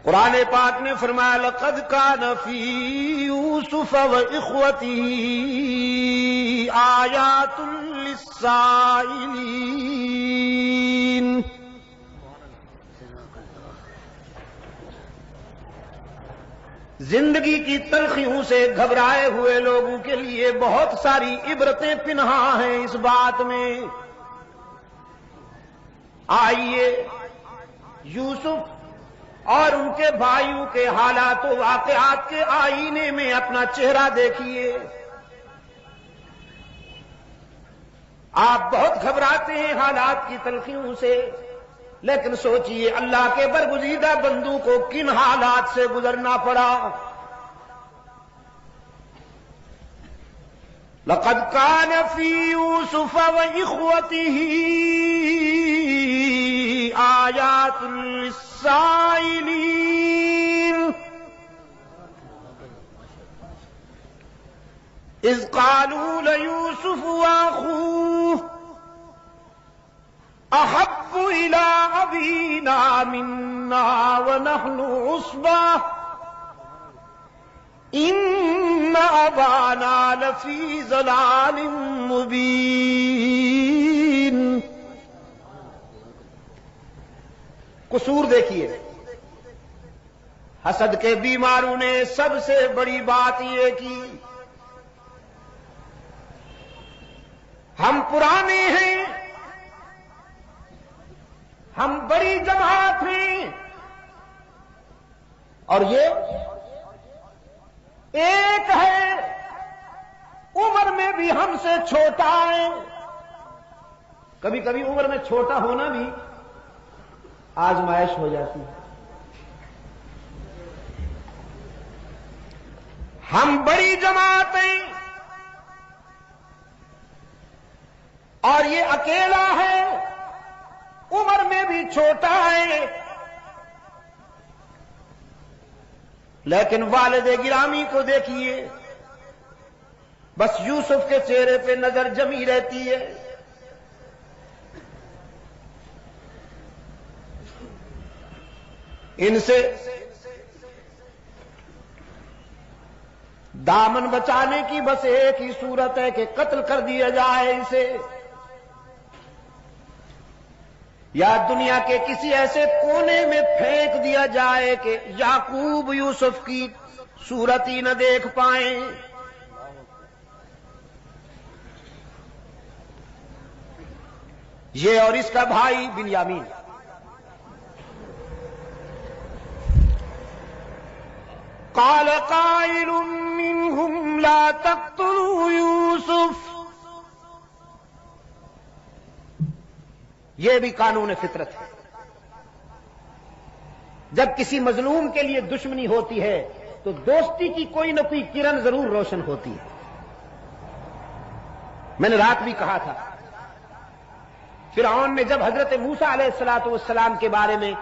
قرآن پاک نے فرمایا لقد کان فی یوسف واخوته آیات للسائلین۔ زندگی کی تلخیوں سے گھبرائے ہوئے لوگوں کے لیے بہت ساری عبرتیں پنہا ہیں اس بات میں۔ آئیے یوسف اور ان کے بھائیوں کے حالات و واقعات کے آئینے میں اپنا چہرہ دیکھیے۔ آپ بہت گھبراتے ہیں حالات کی تلخیوں سے، لیکن سوچئے اللہ کے برگزیدہ بندوں کو کن حالات سے گزرنا پڑا۔ لقد كان في يوسف وإخوته آيات للسائلين إذ قالوا ليوسف وأخوه أحب إلى أبينا منا ونحن عصبة إن أبانا لفي ضلال مبين۔ قصور دیکھیے، حسد کے بیماروں نے سب سے بڑی بات یہ کی، ہم پرانے ہیں، ہم بڑی جماعت ہیں، اور یہ ایک ہے عمر میں بھی ہم سے چھوٹا ہے۔ کبھی کبھی عمر میں چھوٹا ہونا بھی آزمائش ہو جاتی ہے۔ ہم بڑی جماعت ہیں اور یہ اکیلا ہے، عمر میں بھی چھوٹا ہے، لیکن والد گرامی کو دیکھیے، بس یوسف کے چہرے پہ نظر جمی رہتی ہے۔ ان سے دامن بچانے کی بس ایک ہی صورت ہے کہ قتل کر دیا جائے اسے، یا دنیا کے کسی ایسے کونے میں پھینک دیا جائے کہ یعقوب یوسف کی صورت ہی نہ دیکھ پائیں۔ یہ اور اس کا بھائی بنیامین، قال قائل منهم لا تقتلوا یوسف۔ یہ بھی قانون فطرت ہے، جب کسی مظلوم کے لیے دشمنی ہوتی ہے تو دوستی کی کوئی نہ کوئی کرن ضرور روشن ہوتی ہے۔ میں نے رات بھی کہا تھا، فرعون نے جب حضرت موسیٰ علیہ السلام کے بارے میں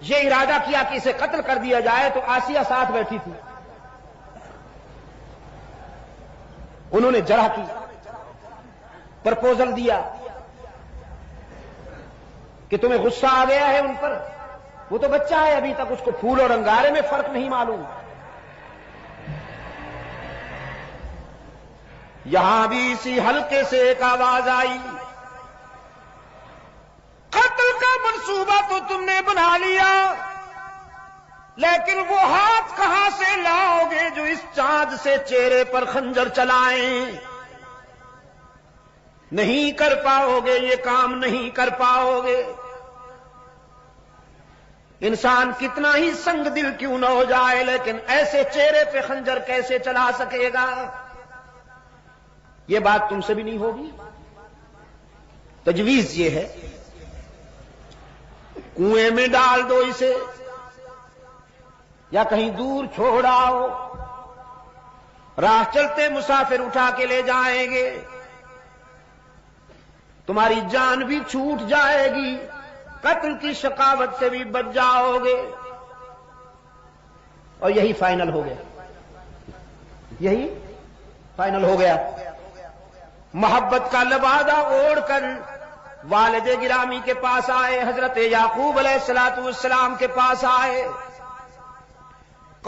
یہ ارادہ کیا کہ اسے قتل کر دیا جائے تو آسیہ ساتھ بیٹھی تھی، انہوں نے جرح کی، پرپوزل دیا کہ تمہیں غصہ آ گیا ہے ان پر، وہ تو بچہ ہے ابھی تک، اس کو پھول اور انگارے میں فرق نہیں معلوم۔ یہاں بھی اسی حلقے سے ایک آواز آئی، قتل کا منصوبہ تو تم نے بنا لیا، لیکن وہ ہاتھ کہاں سے لاؤ گے جو اس چاند سے چہرے پر خنجر چلائیں؟ نہیں کر پاؤ گے، یہ کام نہیں کر پاؤ گے۔ انسان کتنا ہی سنگ دل کیوں نہ ہو جائے، لیکن ایسے چہرے پہ خنجر کیسے چلا سکے گا؟ یہ بات تم سے بھی نہیں ہوگی۔ تجویز یہ ہے، کنویں میں ڈال دو اسے یا کہیں دور چھوڑ آؤ، راہ چلتے مسافر اٹھا کے لے جائیں گے، تمہاری جان بھی چھوٹ جائے گی، قتل کی شقاوت سے بھی بچ جاؤ گے۔ اور یہی فائنل ہو گیا، یہی فائنل ہو گیا۔ محبت کا لبادہ اوڑھ کر والد گرامی کے پاس آئے، حضرت یعقوب علیہ السلام کے پاس آئے،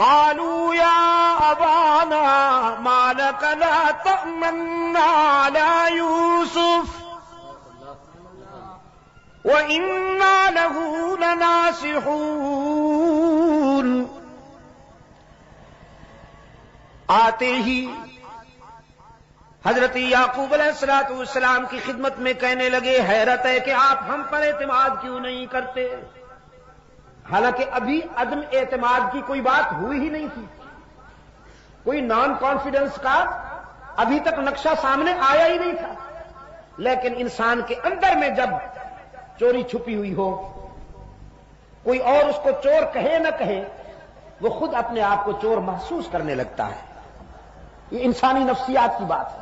قالوا يا أبانا ما لك لا تأمنا على يوسف وإنا له لناصحون. آتے ہی حضرت یعقوب علیہ الصلوۃ والسلام کی خدمت میں کہنے لگے حیرت ہے کہ آپ ہم پر اعتماد کیوں نہیں کرتے. حالانکہ ابھی عدم اعتماد کی کوئی بات ہوئی ہی نہیں تھی، کوئی نان کانفیڈنس کا ابھی تک نقشہ سامنے آیا ہی نہیں تھا. لیکن انسان کے اندر میں جب چوری چھپی ہوئی ہو، کوئی اور اس کو چور کہے نہ کہے، وہ خود اپنے آپ کو چور محسوس کرنے لگتا ہے. یہ انسانی نفسیات کی بات ہے.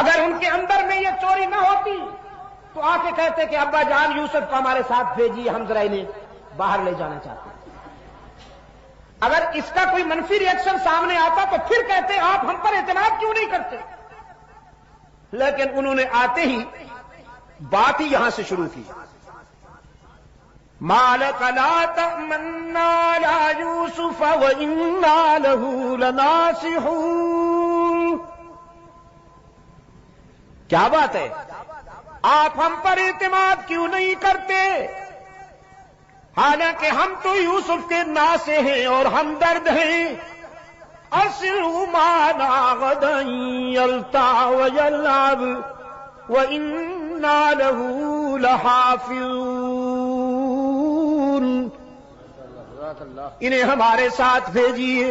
اگر ان کے اندر میں یہ چوری نہ ہوتی تو آ کے کہتے کہ ابا جان یوسف کو ہمارے ساتھ بھیجیے، ہم ذرا انہیں باہر لے جانا چاہتے ہیں. اگر اس کا کوئی منفی ری ایکشن سامنے آتا تو پھر کہتے آپ ہم پر اعتماد کیوں نہیں کرتے. لیکن انہوں نے آتے ہی بات ہی یہاں سے شروع کی. مَا لَكَ لَا تَأْمَنَّا عَلَىٰ يُوسُفَ وَإِنَّا لَهُ لَنَاصِحُونَ. کیا بات ہے، آپ ہم پر اعتماد کیوں نہیں کرتے، حالانکہ ہم تو یوسف کے ناصح ہیں اور ہمدرد ہیں. أَرْسِلْهُ مَعَنَا غَدًا يَلْتَعْ وَيَلْعَبْ وَإِنَّا لَهُ لَحَافِظُونَ. انہیں ہمارے ساتھ بھیجیے،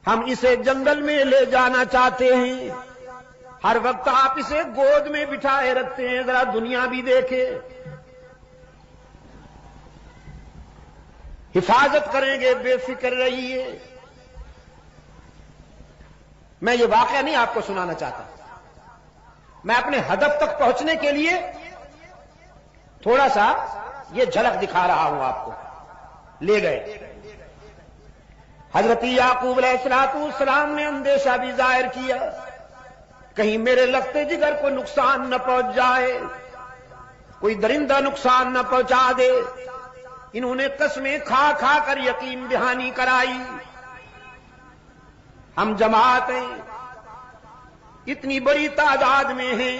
ہم اسے جنگل میں لے جانا چاہتے ہیں. ہر وقت آپ اسے گود میں بٹھائے رکھتے ہیں، ذرا دنیا بھی دیکھے. حفاظت کریں گے، بے فکر رہیے. میں یہ واقعہ نہیں آپ کو سنانا چاہتا، میں اپنے ہدف تک پہنچنے کے لیے تھوڑا سا یہ جھلک دکھا رہا ہوں آپ کو. لے گئے حضرت یعقوب علیہ السلام نے اندیشہ بھی ظاہر کیا، کہیں میرے لگتے جگر کو نقصان نہ پہنچ جائے، کوئی درندہ نقصان نہ پہنچا دے. انہوں نے قسمیں کھا کھا کر یقین دہانی کرائی. ہم جماعت ہیں، اتنی بڑی تعداد میں ہیں،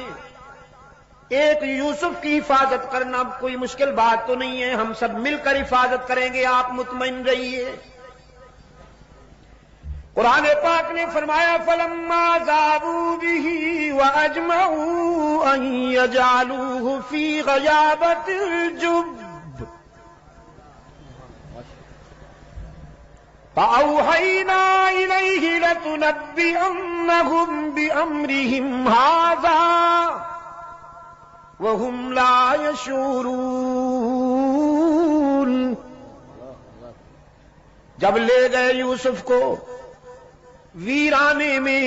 ایک یوسف کی حفاظت کرنا کوئی مشکل بات تو نہیں ہے، ہم سب مل کر حفاظت کریں گے، آپ مطمئن رہیے. قرآن پاک نے فرمایا فَلَمَّا ذَهَبُوا بِهِ وَأَجْمَعُوا أَن يَجْعَلُوهُ فِي غَيَابَتِ الْجُبِّ فَأَوْحَيْنَا إِلَيْهِ لَتُنَبِّئَنَّهُم بِأَمْرِهِمْ هَٰذَا وَهُمْ لَا يَشْعُرُونَ. جب لے گئے یوسف کو ویرانے میں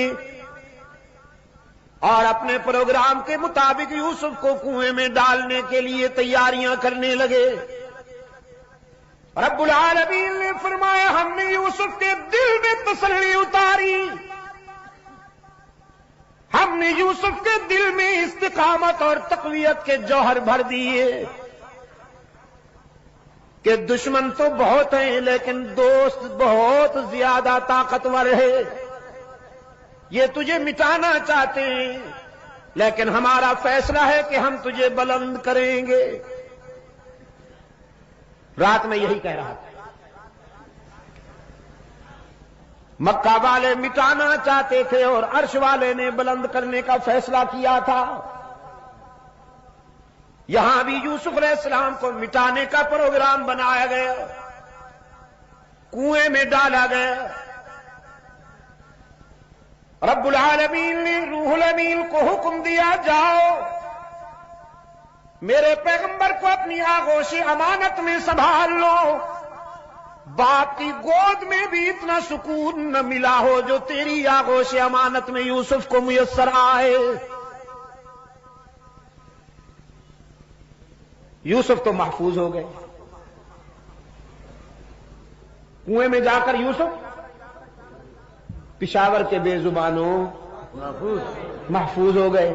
اور اپنے پروگرام کے مطابق یوسف کو کنویں میں ڈالنے کے لیے تیاریاں کرنے لگے، رب العالمین نے فرمایا ہم نے یوسف کے دل میں تسلی اتاری، ہم نے یوسف کے دل میں استقامت اور تقویت کے جوہر بھر دیے کہ دشمن تو بہت ہیں لیکن دوست بہت زیادہ طاقتور ہے. یہ تجھے مٹانا چاہتے ہیں لیکن ہمارا فیصلہ ہے کہ ہم تجھے بلند کریں گے. رات میں یہی کہہ رہا تھا. مکہ والے مٹانا چاہتے تھے اور عرش والے نے بلند کرنے کا فیصلہ کیا تھا. یہاں بھی یوسف علیہ السلام کو مٹانے کا پروگرام بنایا گیا، کنویں میں ڈالا گیا. رب العالمین نے روح الامین کو حکم دیا جاؤ میرے پیغمبر کو اپنی آغوش امانت میں سنبھال لو. باپ کی گود میں بھی اتنا سکون نہ ملا ہو جو تیری آغوش امانت میں یوسف کو میسر آئے. یوسف تو محفوظ ہو گئے. کنویں میں جا کر یوسف پشاور کے بے زبانوں محفوظ ہو گئے.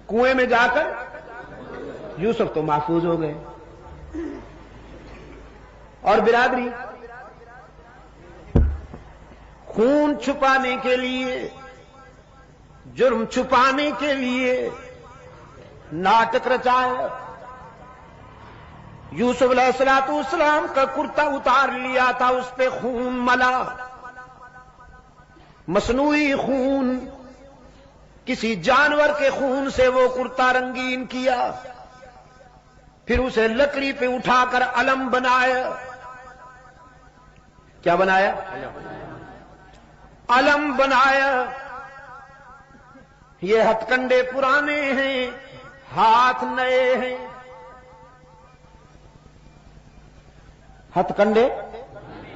کنویں میں جا کر یوسف تو محفوظ ہو گئے. اور برادری، خون چھپانے کے لیے، جرم چھپانے کے لیے ناٹک رچایا۔ یوسف علیہ السلام کا کرتا اتار لیا تھا، اس پہ خون ملا، مصنوعی خون، کسی جانور کے خون سے وہ کرتا رنگین کیا، پھر اسے لکڑی پہ اٹھا کر علم بنایا۔ کیا بنایا؟ علم بنایا۔ یہ ہتھ کنڈے پرانے ہیں، ہاتھ نئے ہیں۔ ہتھ کنڈے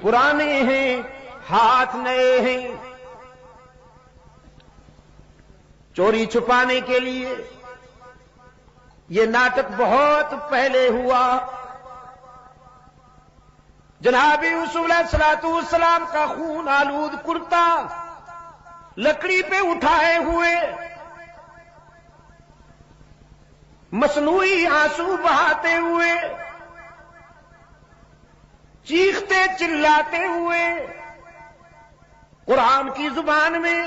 پرانے ہیں، ہاتھ نئے ہیں۔ چوری چھپانے کے لیے یہ ناٹک بہت پہلے ہوا۔ جناب یوسف علیہ السلام کا خون آلود کرتا لکڑی پہ اٹھائے ہوئے، مصنوعی آنسو بہاتے ہوئے، چیختے چلاتے ہوئے، قرآن کی زبان میں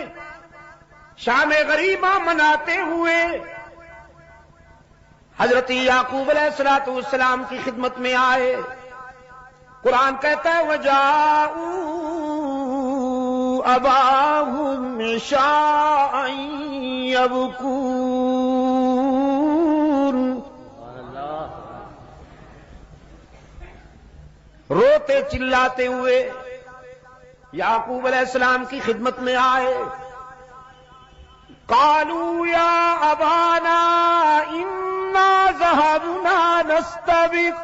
شام غریبہ مناتے ہوئے حضرت یعقوب علیہ السلام کی خدمت میں آئے۔ قرآن کہتا ہے وَجَاءُوا أَبَاهُمْ عِشَاءً يَبْكُونَ، روتے چلاتے ہوئے یعقوب علیہ السلام کی خدمت میں آئے۔ قالوا يا أبانا إنا ذهبنا نستبق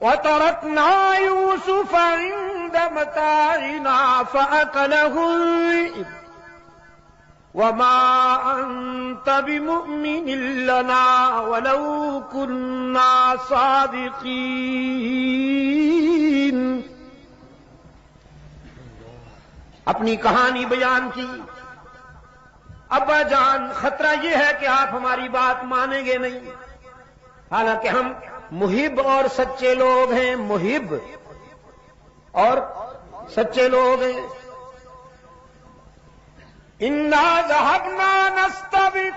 وتركنا يوسف عند متاعنا فأكله الذئب وما أنت بمؤمن لنا ولو كنا صادقين۔ اپنی کہانی بیان کی۔ ابا جان، خطرہ یہ ہے کہ آپ ہماری بات مانیں گے نہیں، حالانکہ ہم محب اور سچے لوگ ہیں، محب اور سچے لوگ ہیں۔ انا ذهبنا نستبق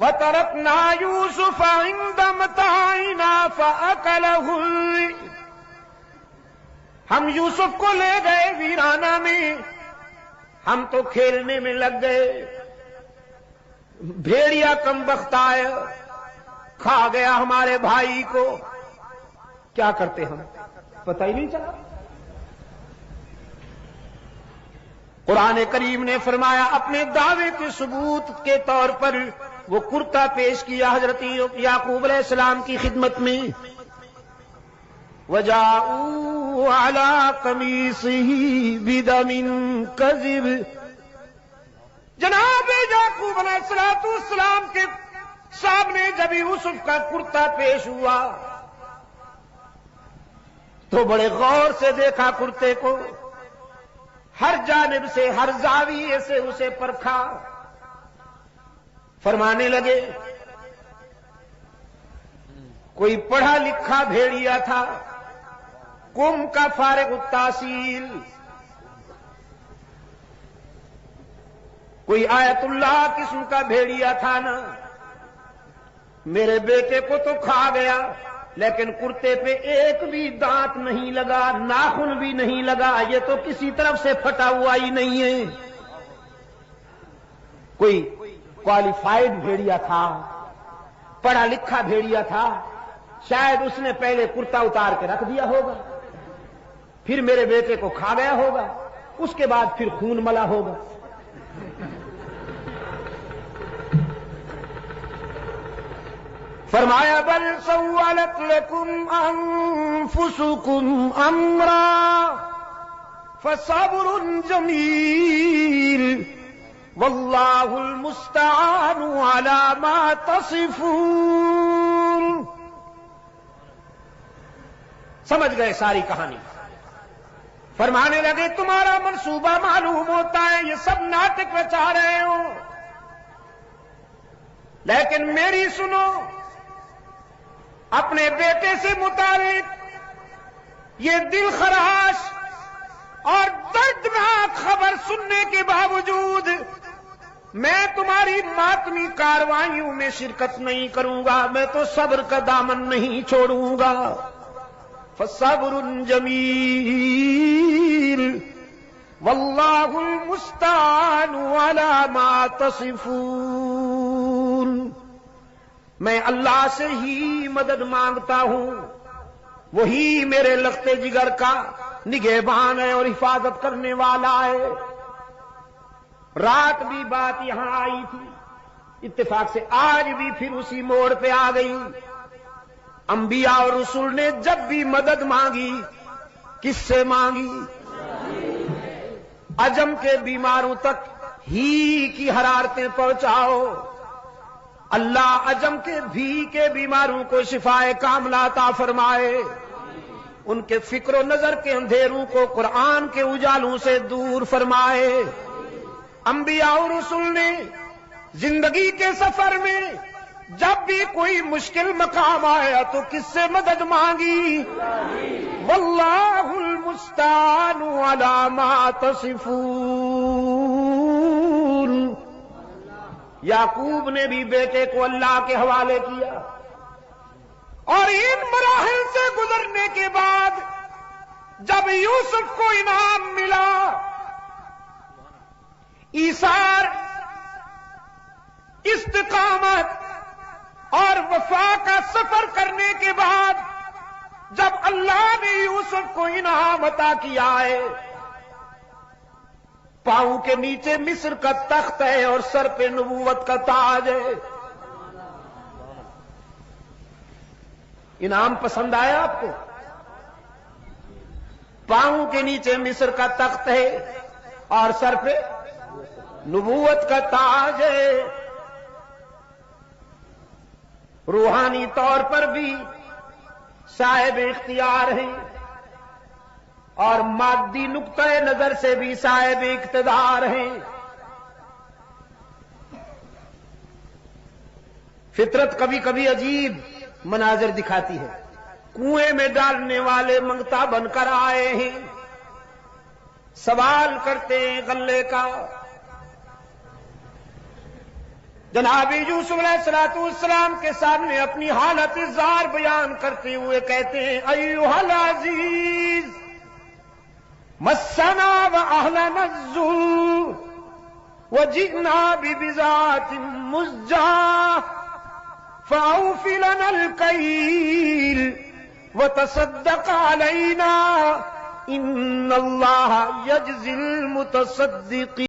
وتركنا يوسف عند متاعنا فأكله الذئب، ہم یوسف کو لے گئے ویرانہ میں، ہم تو کھیلنے میں لگ گئے، بھیڑیا کم بخت آیا، کھا گیا ہمارے بھائی کو۔ کیا کرتے ہم؟ پتہ ہی نہیں چلا۔ قرآن کریم نے فرمایا اپنے دعوے کے ثبوت کے طور پر وہ کرتا پیش کیا حضرت یعقوب علیہ السلام کی خدمت میں۔ وَجَاءُوا عَلَىٰ قَمِيصِهِ بِدَمٍ كَذِبٍ، جناب یعقوب علیہ السلام کے سامنے جب یوسف کا کرتا پیش ہوا تو بڑے غور سے دیکھا کرتے کو، ہر جانب سے، ہر زاویے سے اسے پرکھا۔ فرمانے لگے کوئی پڑھا لکھا بھیڑیا تھا، قوم کا فارغ التحصیل، کوئی آیت اللہ قسم کا بھیڑیا تھا نا، میرے بیٹے کو تو کھا گیا، لیکن کرتے پہ ایک بھی دانت نہیں لگا، ناخن بھی نہیں لگا، یہ تو کسی طرف سے پھٹا ہوا ہی نہیں ہے۔ کوئی کوالیفائڈ بھیڑیا تھا، پڑھا لکھا بھیڑیا تھا، شاید اس نے پہلے کرتا اتار کے رکھ دیا ہوگا، پھر میرے بیٹے کو کھا گیا ہوگا، اس کے بعد پھر خون ملا ہوگا۔ فرمایا بل سولت لكم انفسكم امرا فصبر جميل والله المستعان على ما تصفون۔ سمجھ گئے ساری کہانی؟ فرمانے لگے تمہارا منصوبہ معلوم ہوتا ہے، یہ سب ناٹک رچا رہے ہو، لیکن میری سنو، اپنے بیٹے سے متعلق یہ دل خراش اور دردناک خبر سننے کے باوجود میں تمہاری ماتمی کاروائیوں میں شرکت نہیں کروں گا، میں تو صبر کا دامن نہیں چھوڑوں گا۔ فصبر جمیل واللہ المستعان علی ما تصفون۔ میں اللہ سے ہی مدد مانگتا ہوں، وہی میرے لختے جگر کا نگہبان ہے اور حفاظت کرنے والا ہے۔ رات بھی بات یہاں آئی تھی، اتفاق سے آج بھی پھر اسی موڑ پہ آ گئی۔ انبیاء اور رسول نے جب بھی مدد مانگی کس سے مانگی؟ عجم کے بیماروں تک ہی کی حرارتیں پہنچاؤ، اللہ عجم کے بھی کے بیماروں کو شفائے کاملہ عطا فرمائے، ان کے فکر و نظر کے اندھیروں کو قرآن کے اجالوں سے دور فرمائے۔ انبیاء اور رسول نے زندگی کے سفر میں جب بھی کوئی مشکل مقام آیا تو کس سے مدد مانگی؟ واللہ المستعان علی ما تصفون۔ یعقوب نے بھی بیٹے کو اللہ کے حوالے کیا، اور ان مراحل سے گزرنے کے بعد جب یوسف کو انعام ملا، ایثار، استقامت اور وفا کا سفر کرنے کے بعد جب اللہ نے یوسف کو انعام عطا کیا ہے، پاؤں کے نیچے مصر کا تخت ہے اور سر پہ نبوت کا تاج ہے۔ انعام پسند آیا آپ کو؟ پاؤں کے نیچے مصر کا تخت ہے اور سر پہ نبوت کا تاج ہے۔ روحانی طور پر بھی صاحب اختیار ہیں اور مادی نقطۂ نظر سے بھی صاحب اقتدار ہیں۔ فطرت کبھی کبھی عجیب مناظر دکھاتی ہے۔ کنویں میں ڈالنے والے منگتا بن کر آئے ہیں، سوال کرتے ہیں غلے کا۔ جناب یوسف علیہ السلام کے سامنے اپنی حالت زار بیان کرتے ہوئے کہتے ہیں ایھا العزیز مسنا واہلنا الضر وجئنا ببضاعة مزجاة فأوف لنا الكيل وتصدق علينا إن الله يجزي المتصدقين۔